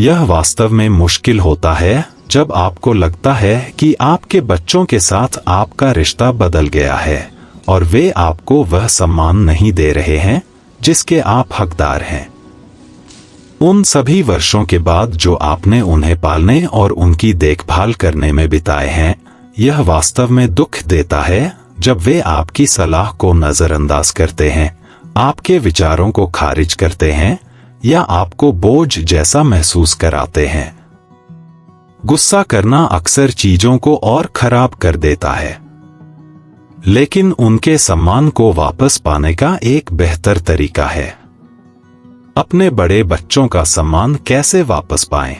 यह वास्तव में मुश्किल होता है जब आपको लगता है कि आपके बच्चों के साथ आपका रिश्ता बदल गया है और वे आपको वह सम्मान नहीं दे रहे हैं जिसके आप हकदार हैं। उन सभी वर्षों के बाद जो आपने उन्हें पालने और उनकी देखभाल करने में बिताए हैं, यह वास्तव में दुख देता है जब वे आपकी सलाह को नजरअंदाज करते हैं, आपके विचारों को खारिज करते हैं या आपको बोझ जैसा महसूस कराते हैं। गुस्सा करना अक्सर चीजों को और खराब कर देता है, लेकिन उनके सम्मान को वापस पाने का एक बेहतर तरीका है। अपने बड़े बच्चों का सम्मान कैसे वापस पाएं?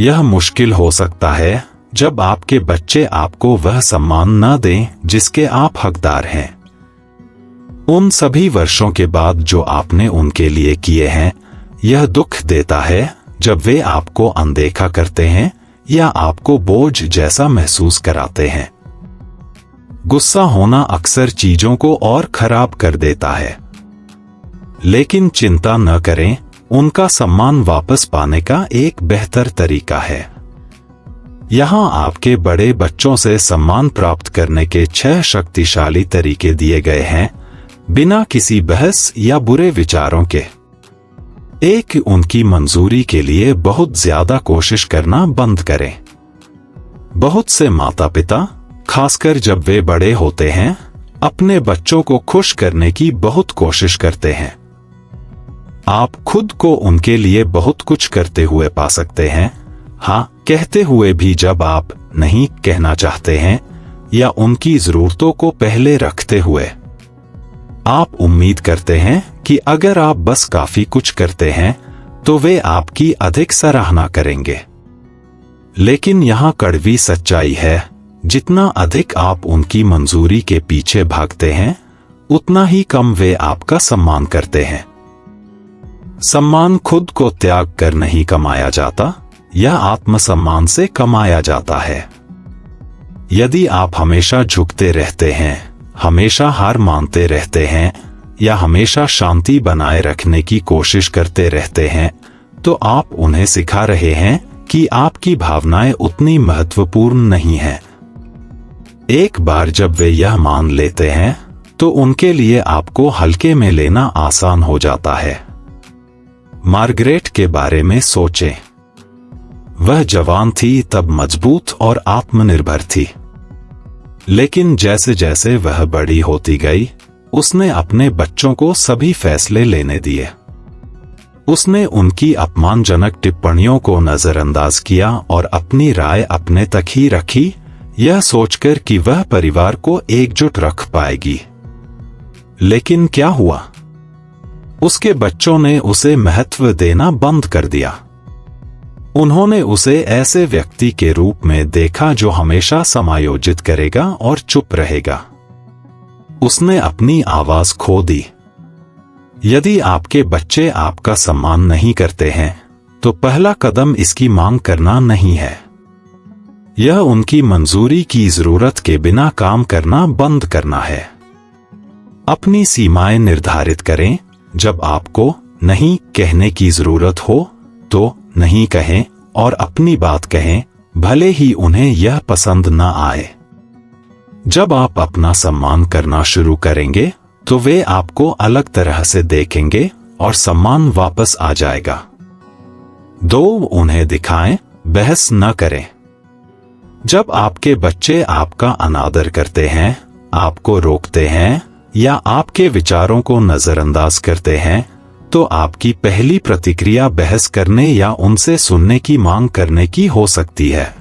यह मुश्किल हो सकता है जब आपके बच्चे आपको वह सम्मान न दें जिसके आप हकदार हैं। उन सभी वर्षों के बाद जो आपने उनके लिए किए हैं, यह दुख देता है जब वे आपको अनदेखा करते हैं या आपको बोझ जैसा महसूस कराते हैं। गुस्सा होना अक्सर चीजों को और खराब कर देता है, लेकिन चिंता न करें, उनका सम्मान वापस पाने का एक बेहतर तरीका है। यहाँ आपके बड़े बच्चों से सम्मान प्राप्त करने के 6 शक्तिशाली तरीके दिए गए हैं, बिना किसी बहस या बुरे विचारों के। 1. उनकी मंजूरी के लिए बहुत ज्यादा कोशिश करना बंद करें। बहुत से माता पिता, खासकर जब वे बड़े होते हैं, अपने बच्चों को खुश करने की बहुत कोशिश करते हैं। आप खुद को उनके लिए बहुत कुछ करते हुए पा सकते हैं, हाँ कहते हुए भी जब आप नहीं कहना चाहते हैं, या उनकी जरूरतों को पहले रखते हुए। आप उम्मीद करते हैं कि अगर आप बस काफी कुछ करते हैं तो वे आपकी अधिक सराहना करेंगे। लेकिन यहाँ कड़वी सच्चाई है, जितना अधिक आप उनकी मंजूरी के पीछे भागते हैं, उतना ही कम वे आपका सम्मान करते हैं। सम्मान खुद को त्याग कर नहीं कमाया जाता, यह आत्मसम्मान से कमाया जाता है। यदि आप हमेशा झुकते रहते हैं, हमेशा हार मानते रहते हैं या हमेशा शांति बनाए रखने की कोशिश करते रहते हैं, तो आप उन्हें सिखा रहे हैं कि आपकी भावनाएं उतनी महत्वपूर्ण नहीं हैं। एक बार जब वे यह मान लेते हैं, तो उनके लिए आपको हल्के में लेना आसान हो जाता है। मार्गरेट के बारे में सोचें। वह जवान थी तब मजबूत और आत्मनिर्भर थी, लेकिन जैसे जैसे वह बड़ी होती गई, उसने अपने बच्चों को सभी फैसले लेने दिए। उसने उनकी अपमानजनक टिप्पणियों को नजरअंदाज किया और अपनी राय अपने तक ही रखी, यह सोचकर कि वह परिवार को एकजुट रख पाएगी। लेकिन क्या हुआ? उसके बच्चों ने उसे महत्व देना बंद कर दिया। उन्होंने उसे ऐसे व्यक्ति के रूप में देखा जो हमेशा समायोजित करेगा और चुप रहेगा। उसने अपनी आवाज खो दी। यदि आपके बच्चे आपका सम्मान नहीं करते हैं, तो पहला कदम इसकी मांग करना नहीं है। यह उनकी मंजूरी की जरूरत के बिना काम करना बंद करना है। अपनी सीमाएं निर्धारित करें। जब आपको नहीं कहने की जरूरत हो, तो नहीं कहें और अपनी बात कहें, भले ही उन्हें यह पसंद न आए। जब आप अपना सम्मान करना शुरू करेंगे, तो वे आपको अलग तरह से देखेंगे और सम्मान वापस आ जाएगा। 2. उन्हें दिखाएं, बहस न करें। जब आपके बच्चे आपका अनादर करते हैं, आपको रोकते हैं या आपके विचारों को नजरअंदाज करते हैं, तो आपकी पहली प्रतिक्रिया बहस करने या उनसे सुनने की मांग करने की हो सकती है।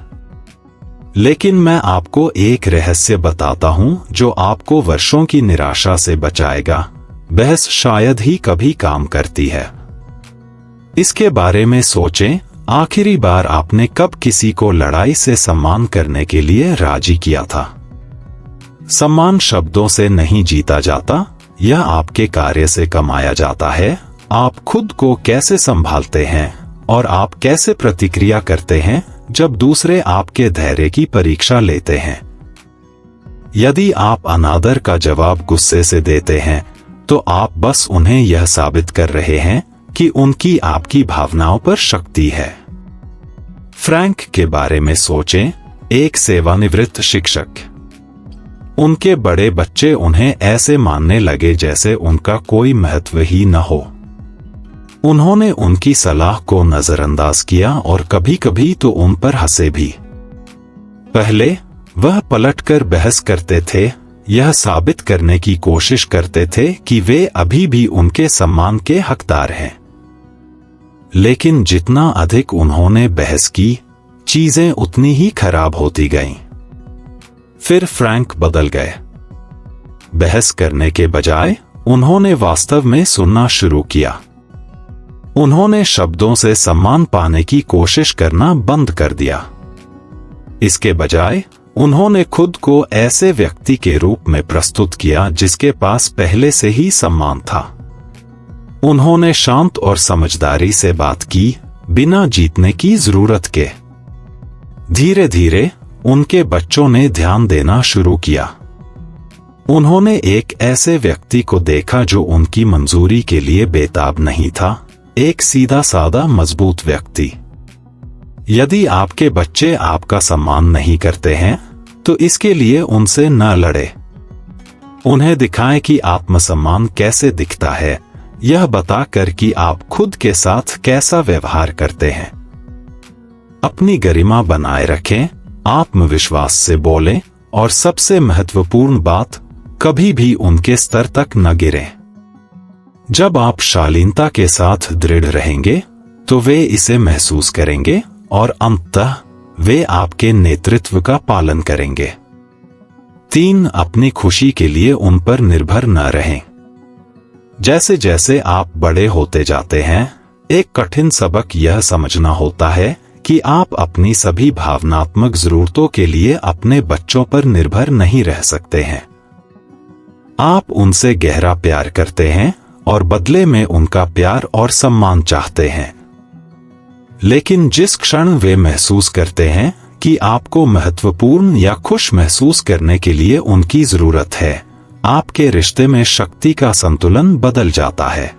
लेकिन मैं आपको एक रहस्य बताता हूं जो आपको वर्षों की निराशा से बचाएगा। बहस शायद ही कभी काम करती है। इसके बारे में सोचें, आखिरी बार आपने कब किसी को लड़ाई से सम्मान करने के लिए राजी किया था? सम्मान शब्दों से नहीं जीता जाता, यह आपके कार्य से कमाया जाता है। आप खुद को कैसे संभालते हैं और आप कैसे प्रतिक्रिया करते हैं जब दूसरे आपके धैर्य की परीक्षा लेते हैं। यदि आप अनादर का जवाब गुस्से से देते हैं, तो आप बस उन्हें यह साबित कर रहे हैं कि उनकी आपकी भावनाओं पर शक्ति है। फ्रैंक के बारे में सोचें, एक सेवानिवृत्त शिक्षक। उनके बड़े बच्चे उन्हें ऐसे मानने लगे जैसे उनका कोई महत्व ही न हो। उन्होंने उनकी सलाह को नजरअंदाज किया और कभी कभी तो उन पर हंसे भी। पहले वह पलटकर बहस करते थे, यह साबित करने की कोशिश करते थे कि वे अभी भी उनके सम्मान के हकदार हैं। लेकिन जितना अधिक उन्होंने बहस की, चीजें उतनी ही खराब होती गईं। फिर फ्रैंक बदल गए। बहस करने के बजाय उन्होंने वास्तव में सुनना शुरू किया। उन्होंने शब्दों से सम्मान पाने की कोशिश करना बंद कर दिया। इसके बजाय उन्होंने खुद को ऐसे व्यक्ति के रूप में प्रस्तुत किया जिसके पास पहले से ही सम्मान था। उन्होंने शांत और समझदारी से बात की, बिना जीतने की जरूरत के। धीरे धीरे उनके बच्चों ने ध्यान देना शुरू किया। उन्होंने एक ऐसे व्यक्ति को देखा जो उनकी मंजूरी के लिए बेताब नहीं था, एक सीधा साधा मजबूत व्यक्ति। यदि आपके बच्चे आपका सम्मान नहीं करते हैं, तो इसके लिए उनसे न लड़े। उन्हें दिखाएं कि आत्मसम्मान कैसे दिखता है, यह बताकर कि आप खुद के साथ कैसा व्यवहार करते हैं। अपनी गरिमा बनाए रखें, आत्मविश्वास से बोलें और सबसे महत्वपूर्ण बात, कभी भी उनके स्तर तक न गिरें। जब आप शालीनता के साथ दृढ़ रहेंगे, तो वे इसे महसूस करेंगे और अंततः वे आपके नेतृत्व का पालन करेंगे। 3. अपनी खुशी के लिए उन पर निर्भर न रहें। जैसे जैसे आप बड़े होते जाते हैं, एक कठिन सबक यह समझना होता है कि आप अपनी सभी भावनात्मक जरूरतों के लिए अपने बच्चों पर निर्भर नहीं रह सकते हैं। आप उनसे गहरा प्यार करते हैं और बदले में उनका प्यार और सम्मान चाहते हैं। लेकिन जिस क्षण वे महसूस करते हैं कि आपको महत्वपूर्ण या खुश महसूस करने के लिए उनकी जरूरत है, आपके रिश्ते में शक्ति का संतुलन बदल जाता है।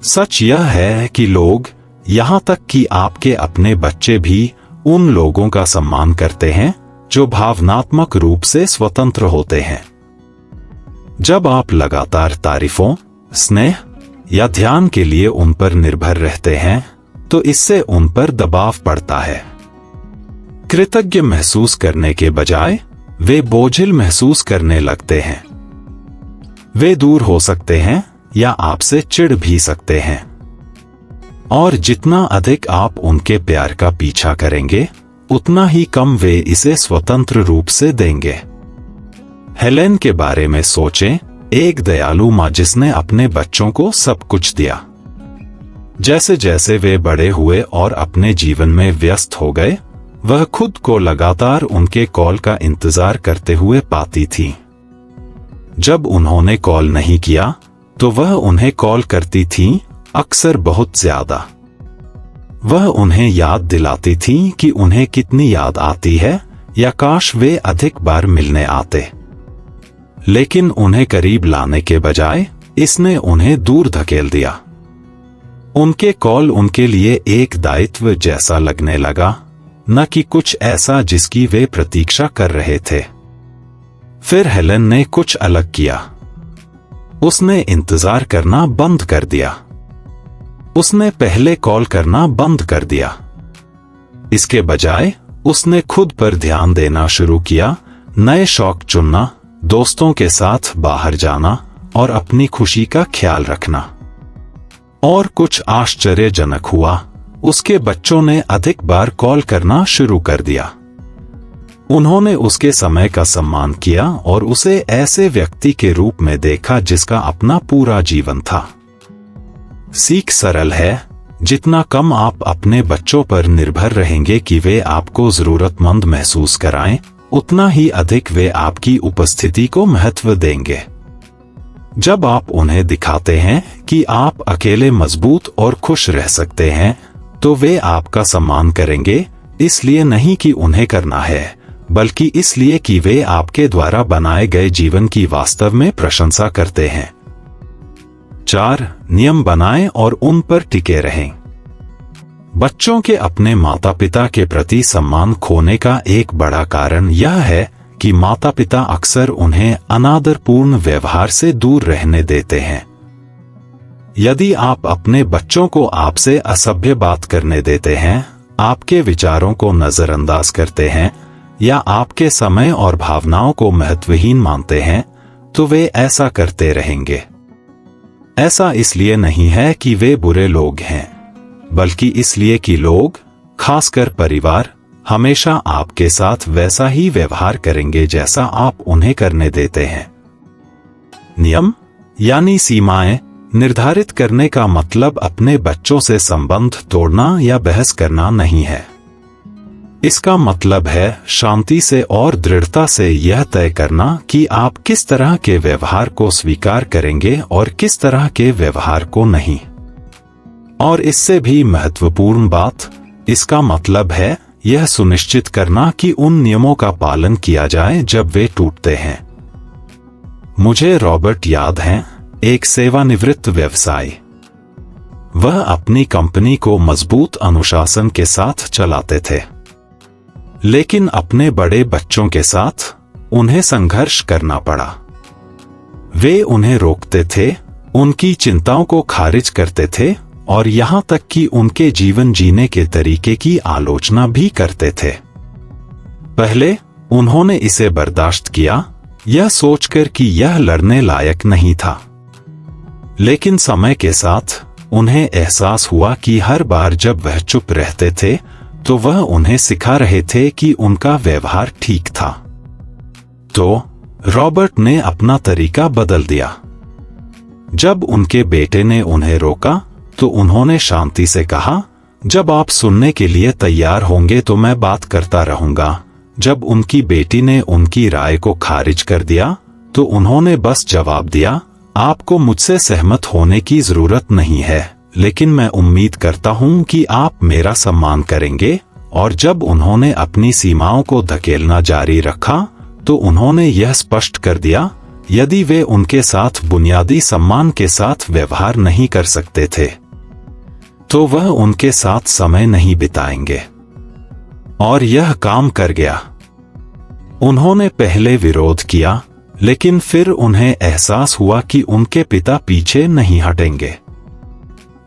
सच यह है कि लोग, यहां तक कि आपके अपने बच्चे भी, उन लोगों का सम्मान करते हैं जो भावनात्मक रूप से स्वतंत्र होते हैं। जब आप लगातार तारीफों, स्नेह या ध्यान के लिए उन पर निर्भर रहते हैं, तो इससे उन पर दबाव पड़ता है। कृतज्ञ महसूस करने के बजाय वे बोझिल महसूस करने लगते हैं। वे दूर हो सकते हैं या आपसे चिढ़ भी सकते हैं। और जितना अधिक आप उनके प्यार का पीछा करेंगे, उतना ही कम वे इसे स्वतंत्र रूप से देंगे। हेलेन के बारे में सोचें, एक दयालु माँ जिसने अपने बच्चों को सब कुछ दिया। जैसे जैसे वे बड़े हुए और अपने जीवन में व्यस्त हो गए, वह खुद को लगातार उनके कॉल का इंतजार करते हुए पाती थी। जब उन्होंने कॉल नहीं किया, तो वह उन्हें कॉल करती थी, अक्सर बहुत ज्यादा। वह उन्हें याद दिलाती थी कि उन्हें कितनी याद आती है, या काश वे अधिक बार मिलने आते। लेकिन उन्हें करीब लाने के बजाय इसने उन्हें दूर धकेल दिया। उनके कॉल उनके लिए एक दायित्व जैसा लगने लगा, न कि कुछ ऐसा जिसकी वे प्रतीक्षा कर रहे थे। फिर हेलेन ने कुछ अलग किया। उसने इंतजार करना बंद कर दिया। उसने पहले कॉल करना बंद कर दिया। इसके बजाय उसने खुद पर ध्यान देना शुरू किया, नए शौक चुनना, दोस्तों के साथ बाहर जाना और अपनी खुशी का ख्याल रखना। और कुछ आश्चर्यजनक हुआ, उसके बच्चों ने अधिक बार कॉल करना शुरू कर दिया। उन्होंने उसके समय का सम्मान किया और उसे ऐसे व्यक्ति के रूप में देखा जिसका अपना पूरा जीवन था। सीख सरल है, जितना कम आप अपने बच्चों पर निर्भर रहेंगे कि वे आपको जरूरतमंद महसूस कराएं, उतना ही अधिक वे आपकी उपस्थिति को महत्व देंगे। जब आप उन्हें दिखाते हैं कि आप अकेले मजबूत और खुश रह सकते हैं, तो वे आपका सम्मान करेंगे, इसलिए नहीं कि उन्हें करना है, बल्कि इसलिए कि वे आपके द्वारा बनाए गए जीवन की वास्तव में प्रशंसा करते हैं। 4. नियम बनाएं और उन पर टिके रहें। बच्चों के अपने माता पिता के प्रति सम्मान खोने का एक बड़ा कारण यह है कि माता पिता अक्सर उन्हें अनादरपूर्ण व्यवहार से दूर रहने देते हैं। यदि आप अपने बच्चों को आपसे असभ्य बात करने देते हैं, आपके विचारों को नजरअंदाज करते हैं या आपके समय और भावनाओं को महत्वहीन मानते हैं, तो वे ऐसा करते रहेंगे। ऐसा इसलिए नहीं है कि वे बुरे लोग हैं, बल्कि इसलिए कि लोग, खासकर परिवार, हमेशा आपके साथ वैसा ही व्यवहार करेंगे जैसा आप उन्हें करने देते हैं। नियम यानी सीमाएं निर्धारित करने का मतलब अपने बच्चों से संबंध तोड़ना या बहस करना नहीं है। इसका मतलब है शांति से और दृढ़ता से यह तय करना कि आप किस तरह के व्यवहार को स्वीकार करेंगे और किस तरह के व्यवहार को नहीं। और इससे भी महत्वपूर्ण बात, इसका मतलब है यह सुनिश्चित करना कि उन नियमों का पालन किया जाए जब वे टूटते हैं। मुझे रॉबर्ट याद हैं, एक सेवानिवृत्त व्यवसायी। वह अपनी कंपनी को मजबूत अनुशासन के साथ चलाते थे, लेकिन अपने बड़े बच्चों के साथ उन्हें संघर्ष करना पड़ा। वे उन्हें रोकते थे, उनकी चिंताओं को खारिज करते थे और यहां तक कि उनके जीवन जीने के तरीके की आलोचना भी करते थे। पहले उन्होंने इसे बर्दाश्त किया, यह सोचकर कि यह लड़ने लायक नहीं था। लेकिन समय के साथ उन्हें एहसास हुआ कि हर बार जब वह चुप रहते थे, तो वह उन्हें सिखा रहे थे कि उनका व्यवहार ठीक था। तो रॉबर्ट ने अपना तरीका बदल दिया। जब उनके बेटे ने उन्हें रोका, तो उन्होंने शांति से कहा, जब आप सुनने के लिए तैयार होंगे तो मैं बात करता रहूंगा। जब उनकी बेटी ने उनकी राय को खारिज कर दिया, तो उन्होंने बस जवाब दिया, आपको मुझसे सहमत होने की जरूरत नहीं है, लेकिन मैं उम्मीद करता हूं कि आप मेरा सम्मान करेंगे। और जब उन्होंने अपनी सीमाओं को धकेलना जारी रखा, तो उन्होंने यह स्पष्ट कर दिया, यदि वे उनके साथ बुनियादी सम्मान के साथ व्यवहार नहीं कर सकते थे, तो वह उनके साथ समय नहीं बिताएंगे। और यह काम कर गया। उन्होंने पहले विरोध किया, लेकिन फिर उन्हें एहसास हुआ कि उनके पिता पीछे नहीं हटेंगे।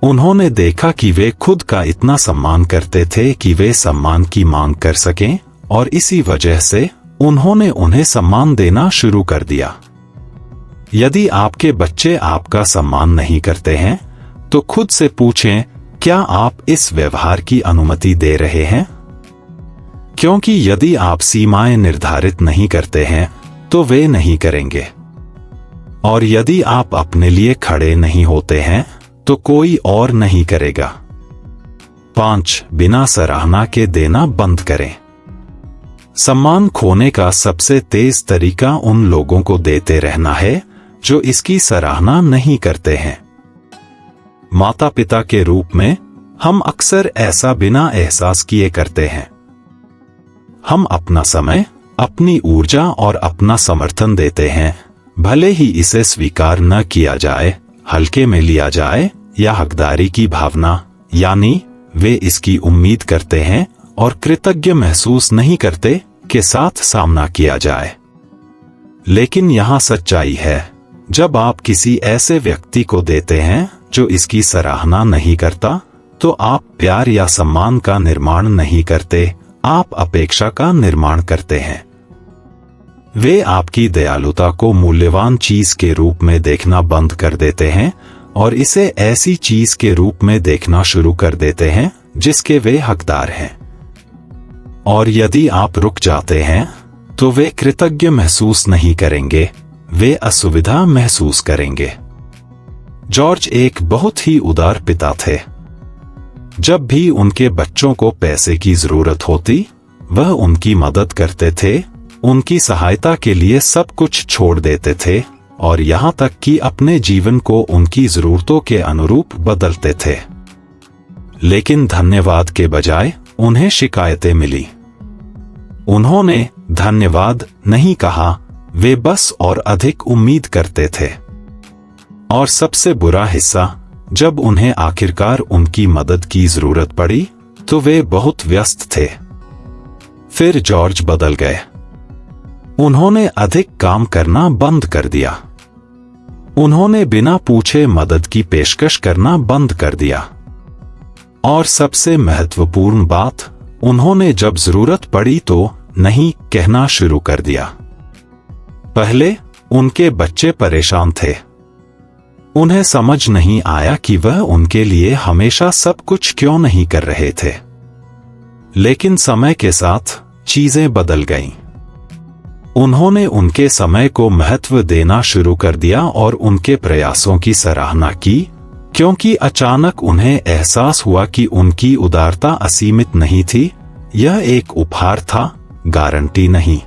उन्होंने देखा कि वे खुद का इतना सम्मान करते थे कि वे सम्मान की मांग कर सकें, और इसी वजह से उन्होंने उन्हें सम्मान देना शुरू कर दिया। यदि आपके बच्चे आपका सम्मान नहीं करते हैं, तो खुद से पूछें, क्या आप इस व्यवहार की अनुमति दे रहे हैं? क्योंकि यदि आप सीमाएं निर्धारित नहीं करते हैं, तो वे नहीं करेंगे। और यदि आप अपने लिए खड़े नहीं होते हैं, तो कोई और नहीं करेगा। 5. बिना सराहना के देना बंद करें। सम्मान खोने का सबसे तेज तरीका उन लोगों को देते रहना है जो इसकी सराहना नहीं करते हैं। माता पिता के रूप में हम अक्सर ऐसा बिना एहसास किए करते हैं। हम अपना समय, अपनी ऊर्जा और अपना समर्थन देते हैं, भले ही इसे स्वीकार न किया जाए, हल्के में लिया जाए या हकदारी की भावना, यानी वे इसकी उम्मीद करते हैं और कृतज्ञ महसूस नहीं करते के साथ सामना किया जाए। लेकिन यहां सच्चाई है, जब आप किसी ऐसे व्यक्ति को देते हैं जो इसकी सराहना नहीं करता, तो आप प्यार या सम्मान का निर्माण नहीं करते, आप अपेक्षा का निर्माण करते हैं। वे आपकी दयालुता को मूल्यवान चीज के रूप में देखना बंद कर देते हैं और इसे ऐसी चीज के रूप में देखना शुरू कर देते हैं जिसके वे हकदार हैं। और यदि आप रुक जाते हैं, तो वे कृतज्ञ महसूस नहीं करेंगे, वे असुविधा महसूस करेंगे। जॉर्ज एक बहुत ही उदार पिता थे। जब भी उनके बच्चों को पैसे की जरूरत होती, वह उनकी मदद करते थे, उनकी सहायता के लिए सब कुछ छोड़ देते थे और यहां तक कि अपने जीवन को उनकी जरूरतों के अनुरूप बदलते थे। लेकिन धन्यवाद के बजाय उन्हें शिकायतें मिली। उन्होंने धन्यवाद नहीं कहा, वे बस और अधिक उम्मीद करते थे। और सबसे बुरा हिस्सा, जब उन्हें आखिरकार उनकी मदद की जरूरत पड़ी तो वे बहुत व्यस्त थे। फिर जॉर्ज बदल गए। उन्होंने अधिक काम करना बंद कर दिया। उन्होंने बिना पूछे मदद की पेशकश करना बंद कर दिया। और सबसे महत्वपूर्ण बात, उन्होंने जब जरूरत पड़ी तो नहीं कहना शुरू कर दिया। पहले उनके बच्चे परेशान थे। उन्हें समझ नहीं आया कि वह उनके लिए हमेशा सब कुछ क्यों नहीं कर रहे थे। लेकिन समय के साथ चीजें बदल गईं। उन्होंने उनके समय को महत्व देना शुरू कर दिया और उनके प्रयासों की सराहना की, क्योंकि अचानक उन्हें एहसास हुआ कि उनकी उदारता असीमित नहीं थी, यह एक उपहार था, गारंटी नहीं।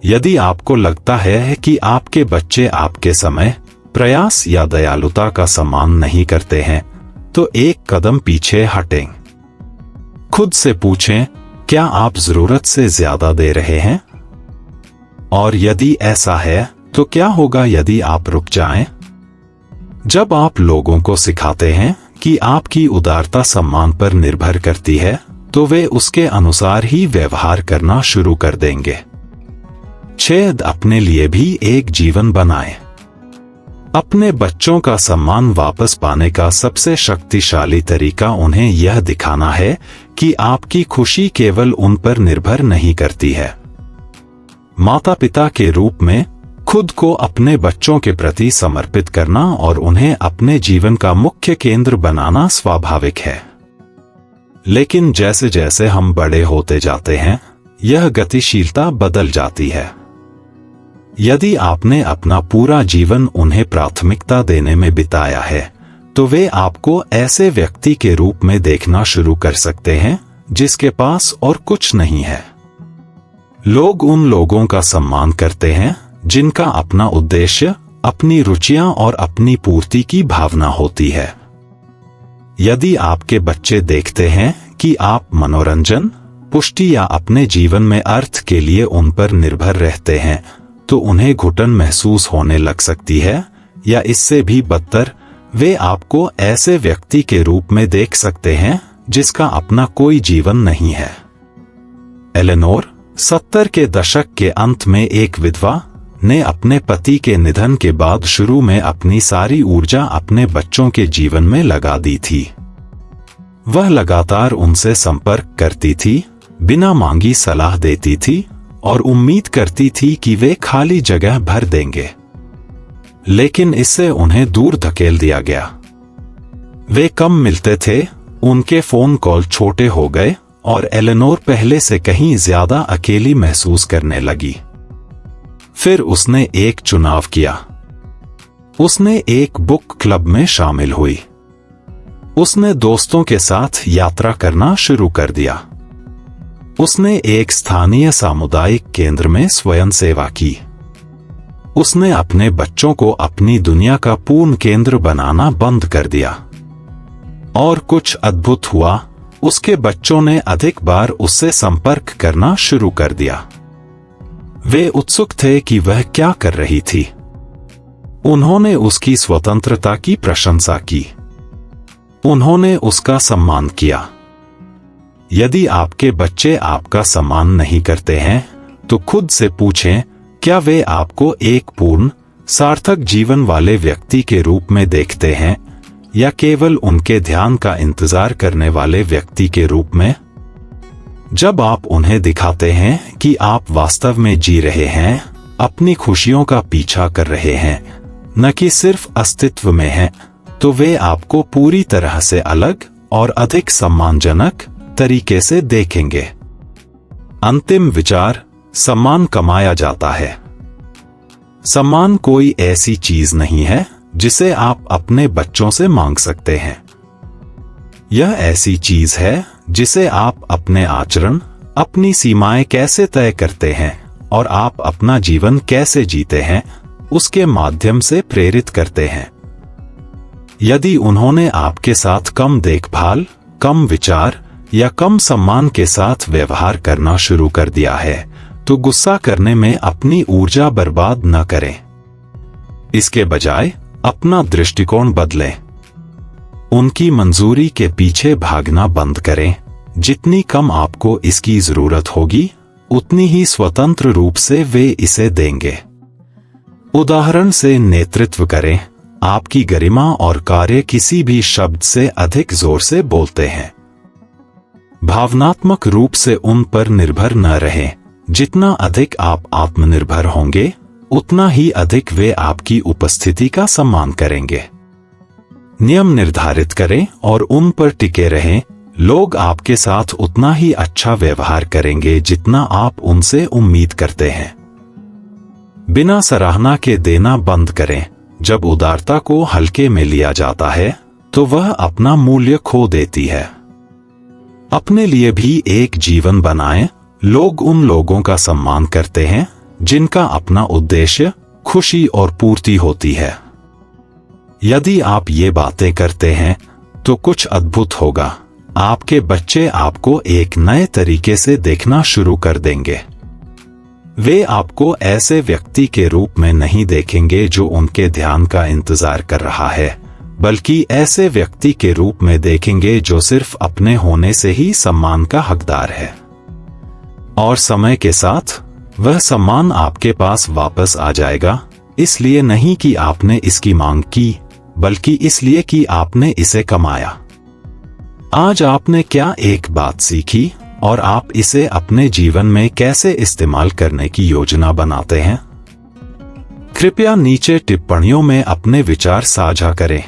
यदि आपको लगता है कि आपके बच्चे आपके समय, प्रयास या दयालुता का सम्मान नहीं करते हैं, तो एक कदम पीछे हटें। खुद से पूछें, क्या आप जरूरत से ज्यादा दे रहे हैं? और यदि ऐसा है, तो क्या होगा यदि आप रुक जाएं? जब आप लोगों को सिखाते हैं कि आपकी उदारता सम्मान पर निर्भर करती है, तो वे उसके अनुसार ही व्यवहार करना शुरू कर देंगे। 6. अपने लिए भी एक जीवन बनाएं। अपने बच्चों का सम्मान वापस पाने का सबसे शक्तिशाली तरीका उन्हें यह दिखाना है कि आपकी खुशी केवल उन पर निर्भर नहीं करती है। माता पिता के रूप में खुद को अपने बच्चों के प्रति समर्पित करना और उन्हें अपने जीवन का मुख्य केंद्र बनाना स्वाभाविक है। लेकिन जैसे जैसे हम बड़े होते जाते हैं, यह गतिशीलता बदल जाती है। यदि आपने अपना पूरा जीवन उन्हें प्राथमिकता देने में बिताया है, तो वे आपको ऐसे व्यक्ति के रूप में देखना शुरू कर सकते हैं जिसके पास और कुछ नहीं है। लोग उन लोगों का सम्मान करते हैं जिनका अपना उद्देश्य, अपनी रुचियां और अपनी पूर्ति की भावना होती है। यदि आपके बच्चे देखते हैं कि आप मनोरंजन, पुष्टि या अपने जीवन में अर्थ के लिए उन पर निर्भर रहते हैं, तो उन्हें घुटन महसूस होने लग सकती है, या इससे भी बदतर, वे आपको ऐसे व्यक्ति के रूप में देख सकते हैं जिसका अपना कोई जीवन नहीं है। एलेनोर, 70 के दशक के अंत में एक विधवा, ने अपने पति के निधन के बाद शुरू में अपनी सारी ऊर्जा अपने बच्चों के जीवन में लगा दी थी। वह लगातार उनसे संपर्क करती थी, बिना मांगी सलाह देती थी और उम्मीद करती थी कि वे खाली जगह भर देंगे। लेकिन इससे उन्हें दूर धकेल दिया गया। वे कम मिलते थे, उनके फोन कॉल छोटे हो गए और एलेनोर पहले से कहीं ज्यादा अकेली महसूस करने लगी। फिर उसने एक चुनाव किया। उसने एक बुक क्लब में शामिल हुई। उसने दोस्तों के साथ यात्रा करना शुरू कर दिया। उसने एक स्थानीय सामुदायिक केंद्र में स्वयं सेवा की। उसने अपने बच्चों को अपनी दुनिया का पूर्ण केंद्र बनाना बंद कर दिया। और कुछ अद्भुत हुआ, उसके बच्चों ने अधिक बार उससे संपर्क करना शुरू कर दिया। वे उत्सुक थे कि वह क्या कर रही थी। उन्होंने उसकी स्वतंत्रता की प्रशंसा की। उन्होंने उसका सम्मान किया। यदि आपके बच्चे आपका सम्मान नहीं करते हैं, तो खुद से पूछें, क्या वे आपको एक पूर्ण, सार्थक जीवन वाले व्यक्ति के रूप में देखते हैं, या केवल उनके ध्यान का इंतजार करने वाले व्यक्ति के रूप में? जब आप उन्हें दिखाते हैं कि आप वास्तव में जी रहे हैं, अपनी खुशियों का पीछा कर रहे हैं, न कि सिर्फ अस्तित्व में हैं, तो वे आपको पूरी तरह से अलग और अधिक सम्मानजनक तरीके से देखेंगे। अंतिम विचार, सम्मान कमाया जाता है। सम्मान कोई ऐसी चीज नहीं है जिसे आप अपने बच्चों से मांग सकते हैं। यह ऐसी चीज है जिसे आप अपने आचरण, अपनी सीमाएं कैसे तय करते हैं और आप अपना जीवन कैसे जीते हैं, उसके माध्यम से प्रेरित करते हैं। यदि उन्होंने आपके साथ कम देखभाल, कम विचार या कम सम्मान के साथ व्यवहार करना शुरू कर दिया है, तो गुस्सा करने में अपनी ऊर्जा बर्बाद न करें। इसके बजाय अपना दृष्टिकोण बदलें। उनकी मंजूरी के पीछे भागना बंद करें। जितनी कम आपको इसकी जरूरत होगी, उतनी ही स्वतंत्र रूप से वे इसे देंगे। उदाहरण से नेतृत्व करें। आपकी गरिमा और कार्य किसी भी शब्द से अधिक जोर से बोलते हैं। भावनात्मक रूप से उन पर निर्भर न रहें। जितना अधिक आप आत्मनिर्भर होंगे, उतना ही अधिक वे आपकी उपस्थिति का सम्मान करेंगे। नियम निर्धारित करें और उन पर टिके रहें। लोग आपके साथ उतना ही अच्छा व्यवहार करेंगे जितना आप उनसे उम्मीद करते हैं। बिना सराहना के देना बंद करें। जब उदारता को हल्के में लिया जाता है, तो वह अपना मूल्य खो देती है। अपने लिए भी एक जीवन बनाएं। लोग उन लोगों का सम्मान करते हैं जिनका अपना उद्देश्य खुशी और पूर्ति होती है। यदि आप ये बातें करते हैं, तो कुछ अद्भुत होगा। आपके बच्चे आपको एक नए तरीके से देखना शुरू कर देंगे। वे आपको ऐसे व्यक्ति के रूप में नहीं देखेंगे जो उनके ध्यान का इंतजार कर रहा है, बल्कि ऐसे व्यक्ति के रूप में देखेंगे जो सिर्फ अपने होने से ही सम्मान का हकदार है। और समय के साथ वह सम्मान आपके पास वापस आ जाएगा, इसलिए नहीं कि आपने इसकी मांग की, बल्कि इसलिए कि आपने इसे कमाया। आज आपने क्या एक बात सीखी और आप इसे अपने जीवन में कैसे इस्तेमाल करने की योजना बनाते हैं? कृपया नीचे टिप्पणियों में अपने विचार साझा करें।